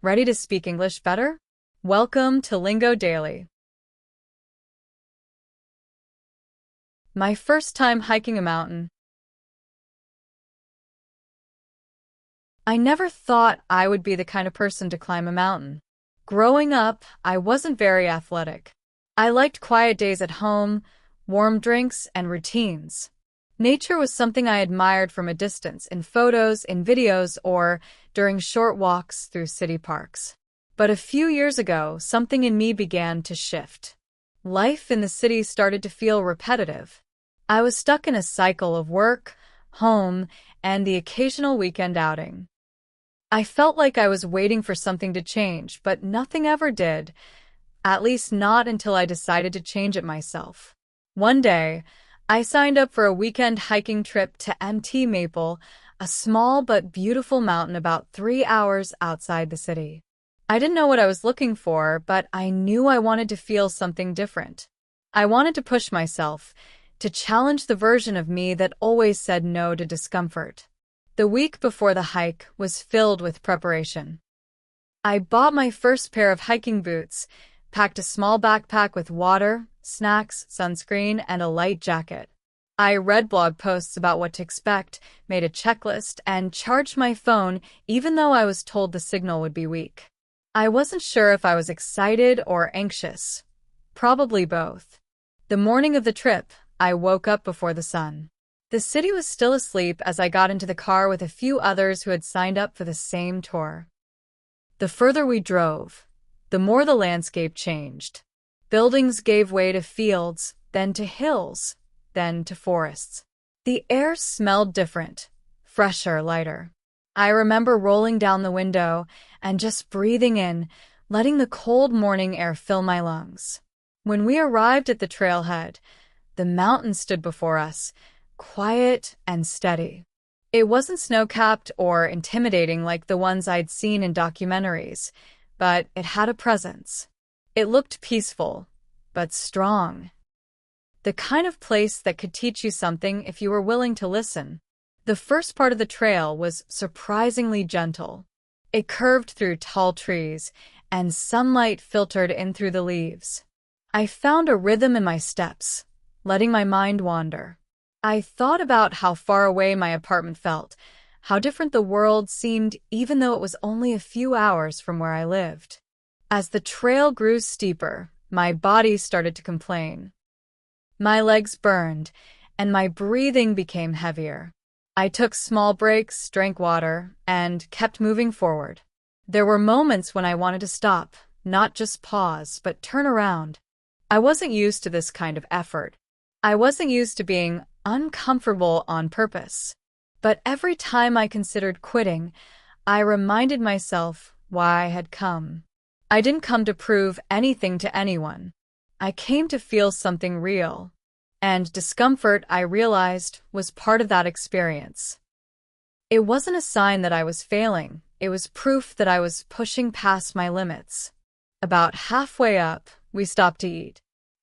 Ready to speak English better? Welcome to Lingo Daily. My first time hiking a mountain. I never thought I would be the kind of person to climb a mountain. Growing up, I wasn't very athletic. I liked quiet days at home, warm drinks, and routines. Nature was something I admired from a distance, in photos, in videos, or during short walks through city parks. But a few years ago, something in me began to shift. Life in the city started to feel repetitive. I was stuck in a cycle of work, home, and the occasional weekend outing. I felt like I was waiting for something to change, but nothing ever did, at least not until I decided to change it myself. One day, I signed up for a weekend hiking trip to Mt. Maple, a small but beautiful mountain about 3 hours outside the city. I didn't know what I was looking for, but I knew I wanted to feel something different. I wanted to push myself, to challenge the version of me that always said no to discomfort. The week before the hike was filled with preparation. I bought my first pair of hiking boots, packed a small backpack with water, snacks, sunscreen, and a light jacket. I read blog posts about what to expect, made a checklist, and charged my phone even though I was told the signal would be weak. I wasn't sure if I was excited or anxious. Probably both. The morning of the trip, I woke up before the sun. The city was still asleep as I got into the car with a few others who had signed up for the same tour. The further we drove, the more the landscape changed. Buildings gave way to fields, then to hills, then to forests. The air smelled different, fresher, lighter. I remember rolling down the window and just breathing in, letting the cold morning air fill my lungs. When we arrived at the trailhead, the mountain stood before us, quiet and steady. It wasn't snow-capped or intimidating like the ones I'd seen in documentaries, but it had a presence. It looked peaceful, but strong. The kind of place that could teach you something if you were willing to listen. The first part of the trail was surprisingly gentle. It curved through tall trees, and sunlight filtered in through the leaves. I found a rhythm in my steps, letting my mind wander. I thought about how far away my apartment felt, how different the world seemed even though it was only a few hours from where I lived. As the trail grew steeper, my body started to complain. My legs burned, and my breathing became heavier. I took small breaks, drank water, and kept moving forward. There were moments when I wanted to stop, not just pause, but turn around. I wasn't used to this kind of effort. I wasn't used to being uncomfortable on purpose. But every time I considered quitting, I reminded myself why I had come. I didn't come to prove anything to anyone. I came to feel something real. And discomfort, I realized, was part of that experience. It wasn't a sign that I was failing. It was proof that I was pushing past my limits. About halfway up, we stopped to eat.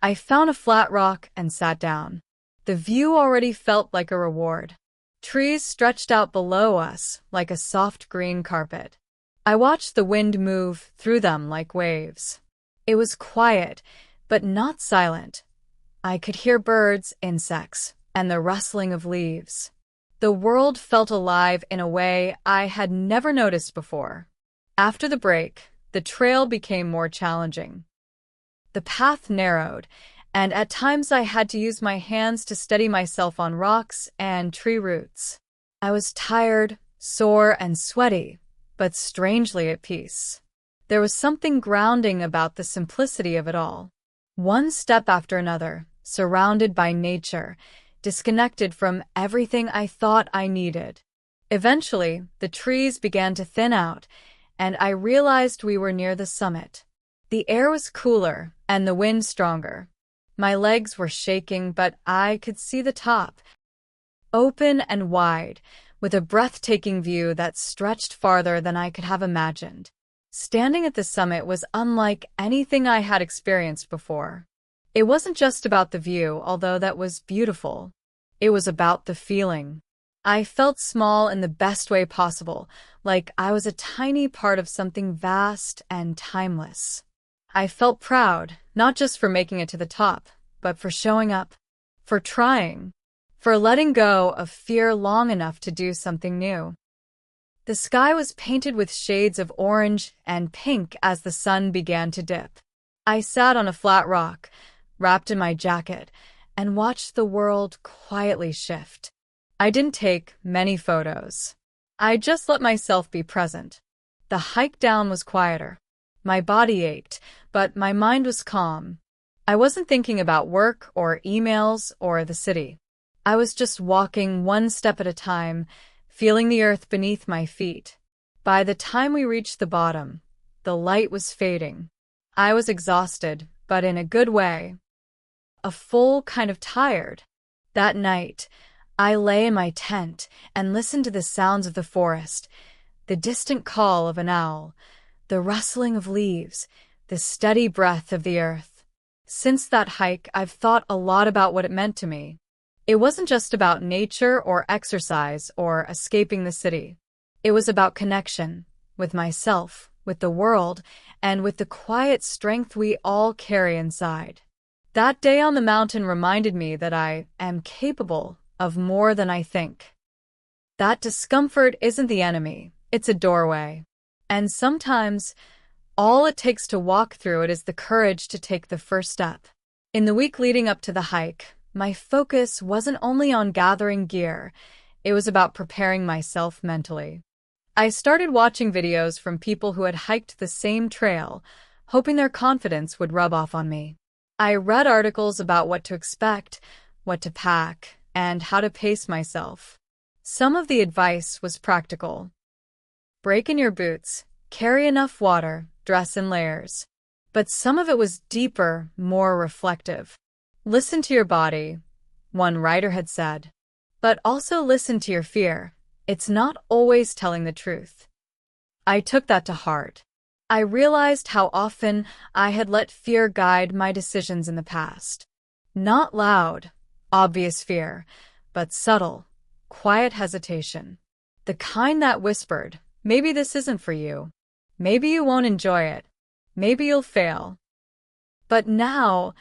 I found a flat rock and sat down. The view already felt like a reward. Trees stretched out below us like a soft green carpet. I watched the wind move through them like waves. It was quiet, but not silent. I could hear birds, insects, and the rustling of leaves. The world felt alive in a way I had never noticed before. After the break, the trail became more challenging. The path narrowed, and at times I had to use my hands to steady myself on rocks and tree roots. I was tired, sore, and sweaty, but strangely at peace. There was something grounding about the simplicity of it all. One step after another, surrounded by nature, disconnected from everything I thought I needed. Eventually, the trees began to thin out, and I realized we were near the summit. The air was cooler, and the wind stronger. My legs were shaking, but I could see the top, open and wide, with a breathtaking view that stretched farther than I could have imagined. Standing at the summit was unlike anything I had experienced before. It wasn't just about the view, although that was beautiful. It was about the feeling. I felt small in the best way possible, like I was a tiny part of something vast and timeless. I felt proud, not just for making it to the top, but for showing up, for trying, for letting go of fear long enough to do something new. The sky was painted with shades of orange and pink as the sun began to dip. I sat on a flat rock, wrapped in my jacket, and watched the world quietly shift. I didn't take many photos. I just let myself be present. The hike down was quieter. My body ached, but my mind was calm. I wasn't thinking about work or emails or the city. I was just walking one step at a time, feeling the earth beneath my feet. By the time we reached the bottom, the light was fading. I was exhausted, but in a good way. A full kind of tired. That night, I lay in my tent and listened to the sounds of the forest, the distant call of an owl, the rustling of leaves, the steady breath of the earth. Since that hike, I've thought a lot about what it meant to me. It wasn't just about nature or exercise or escaping the city. It was about connection with myself, with the world, and with the quiet strength we all carry inside. That day on the mountain reminded me that I am capable of more than I think. That discomfort isn't the enemy, it's a doorway. And sometimes, all it takes to walk through it is the courage to take the first step. In the week leading up to the hike, my focus wasn't only on gathering gear, it was about preparing myself mentally. I started watching videos from people who had hiked the same trail, hoping their confidence would rub off on me. I read articles about what to expect, what to pack, and how to pace myself. Some of the advice was practical. Break in your boots, carry enough water, dress in layers. But some of it was deeper, more reflective. Listen to your body, one writer had said. But also listen to your fear. It's not always telling the truth. I took that to heart. I realized how often I had let fear guide my decisions in the past. Not loud, obvious fear, but subtle, quiet hesitation. The kind that whispered, maybe this isn't for you. Maybe you won't enjoy it. Maybe you'll fail. But now,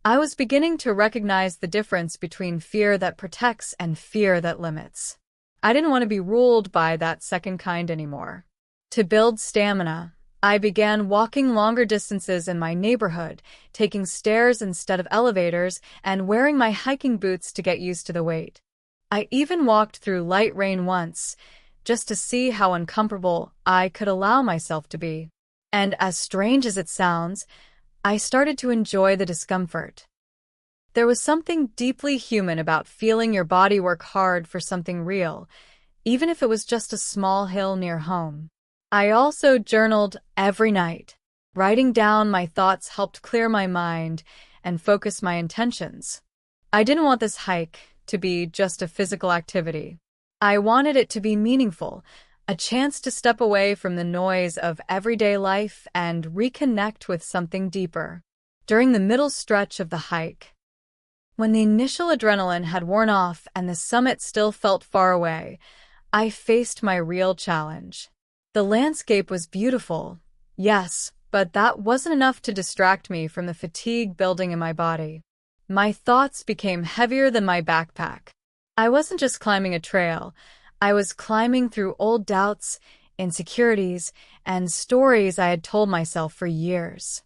I was beginning to recognize the difference between fear that protects and fear that limits. I didn't want to be ruled by that second kind anymore. To build stamina, I began walking longer distances in my neighborhood, taking stairs instead of elevators, and wearing my hiking boots to get used to the weight. I even walked through light rain once, just to see how uncomfortable I could allow myself to be. And as strange as it sounds, I started to enjoy the discomfort. There was something deeply human about feeling your body work hard for something real, even if it was just a small hill near home. I also journaled every night. Writing down my thoughts helped clear my mind and focus my intentions. I didn't want this hike to be just a physical activity. I wanted it to be meaningful, a chance to step away from the noise of everyday life and reconnect with something deeper. During the middle stretch of the hike, when the initial adrenaline had worn off and the summit still felt far away, I faced my real challenge. The landscape was beautiful, yes, but that wasn't enough to distract me from the fatigue building in my body. My thoughts became heavier than my backpack. I wasn't just climbing a trail, I was climbing through old doubts, insecurities, and stories I had told myself for years.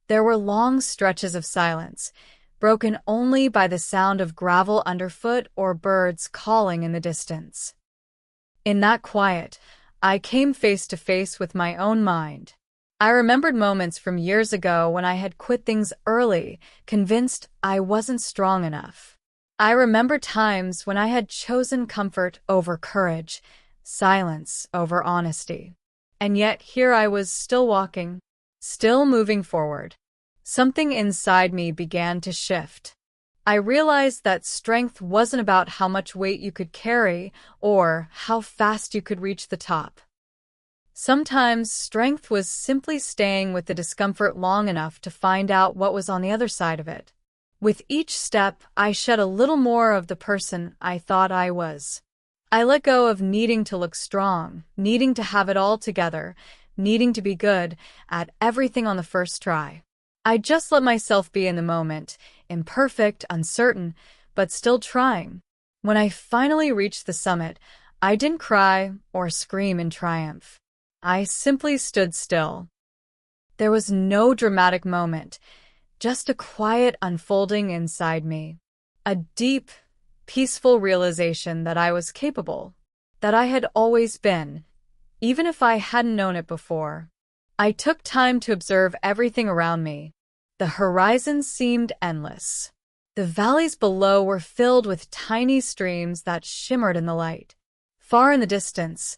There were long stretches of silence, broken only by the sound of gravel underfoot or birds calling in the distance. In that quiet, I came face to face with my own mind. I remembered moments from years ago when I had quit things early, convinced I wasn't strong enough. I remember times when I had chosen comfort over courage, silence over honesty. And yet here I was still walking, still moving forward. Something inside me began to shift. I realized that strength wasn't about how much weight you could carry or how fast you could reach the top. Sometimes strength was simply staying with the discomfort long enough to find out what was on the other side of it. With each step, I shed a little more of the person I thought I was. I let go of needing to look strong, needing to have it all together, needing to be good at everything on the first try. I just let myself be in the moment, imperfect, uncertain, but still trying. When I finally reached the summit, I didn't cry or scream in triumph. I simply stood still. There was no dramatic moment, just a quiet unfolding inside me. A deep, peaceful realization that I was capable, that I had always been, even if I hadn't known it before. I took time to observe everything around me. The horizon seemed endless. The valleys below were filled with tiny streams that shimmered in the light. Far in the distance,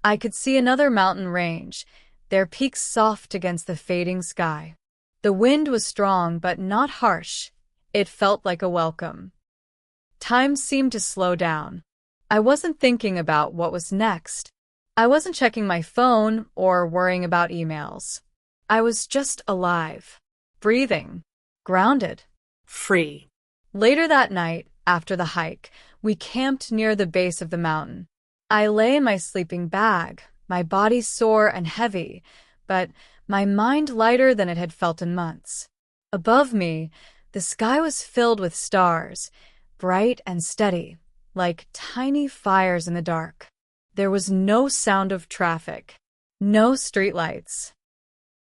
I could see another mountain range, their peaks soft against the fading sky. The wind was strong but not harsh. It felt like a welcome. Time seemed to slow down. I wasn't thinking about what was next. I wasn't checking my phone or worrying about emails. I was just alive, breathing, grounded, free. Later that night, after the hike, we camped near the base of the mountain. I lay in my sleeping bag, my body sore and heavy, but my mind lighter than it had felt in months. Above me, the sky was filled with stars, bright and steady, like tiny fires in the dark. There was no sound of traffic, no streetlights,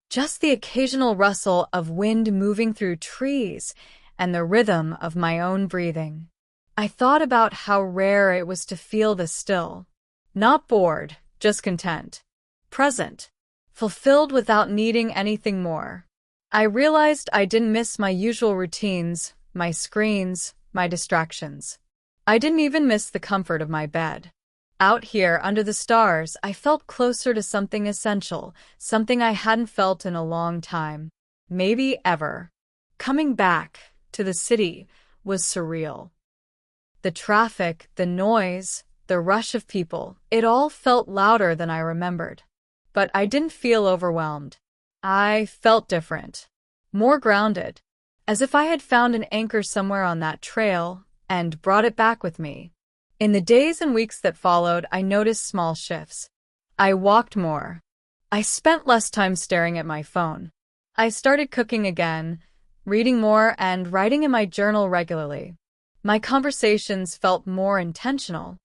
just the occasional rustle of wind moving through trees and the rhythm of my own breathing. I thought about how rare it was to feel this still. Not bored, just content. Present. Fulfilled without needing anything more. I realized I didn't miss my usual routines, my screens, my distractions. I didn't even miss the comfort of my bed. Out here, under the stars, I felt closer to something essential, something I hadn't felt in a long time. Maybe ever. Coming back to the city was surreal. The traffic, the noise, the rush of people, it all felt louder than I remembered. But I didn't feel overwhelmed. I felt different, more grounded, as if I had found an anchor somewhere on that trail and brought it back with me. In the days and weeks that followed, I noticed small shifts. I walked more. I spent less time staring at my phone. I started cooking again, reading more, and writing in my journal regularly. My conversations felt more intentional.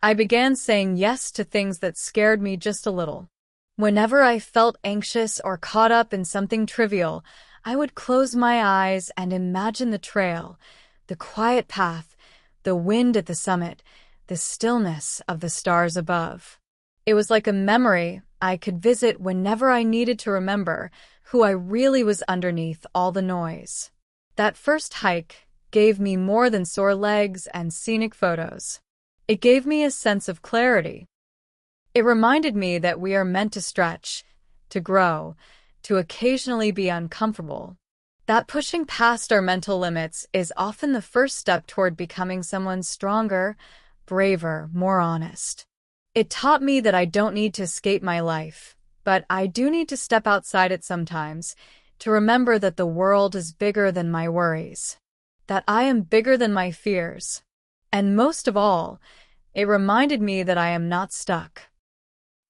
I began saying yes to things that scared me just a little. Whenever I felt anxious or caught up in something trivial, I would close my eyes and imagine the trail, the quiet path, the wind at the summit, the stillness of the stars above. It was like a memory I could visit whenever I needed to remember who I really was underneath all the noise. That first hike gave me more than sore legs and scenic photos. It gave me a sense of clarity. It reminded me that we are meant to stretch, to grow, to occasionally be uncomfortable. That pushing past our mental limits is often the first step toward becoming someone stronger, braver, more honest. It taught me that I don't need to escape my life, but I do need to step outside it sometimes, to remember that the world is bigger than my worries, that I am bigger than my fears. And most of all, it reminded me that I am not stuck.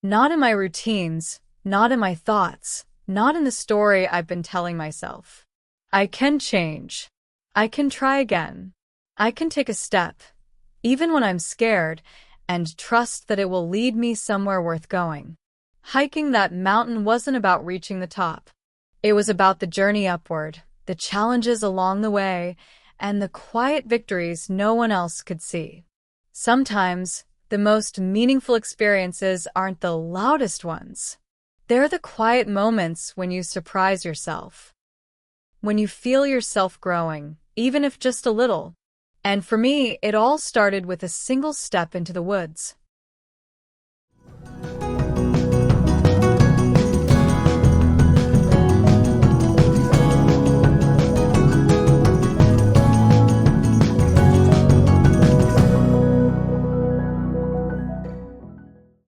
Not in my routines, not in my thoughts, not in the story I've been telling myself. I can change. I can try again. I can take a step, even when I'm scared, and trust that it will lead me somewhere worth going. Hiking that mountain wasn't about reaching the top. It was about the journey upward, the challenges along the way, and the quiet victories no one else could see. Sometimes, the most meaningful experiences aren't the loudest ones. They're the quiet moments when you surprise yourself, when you feel yourself growing, even if just a little. And for me, it all started with a single step into the woods.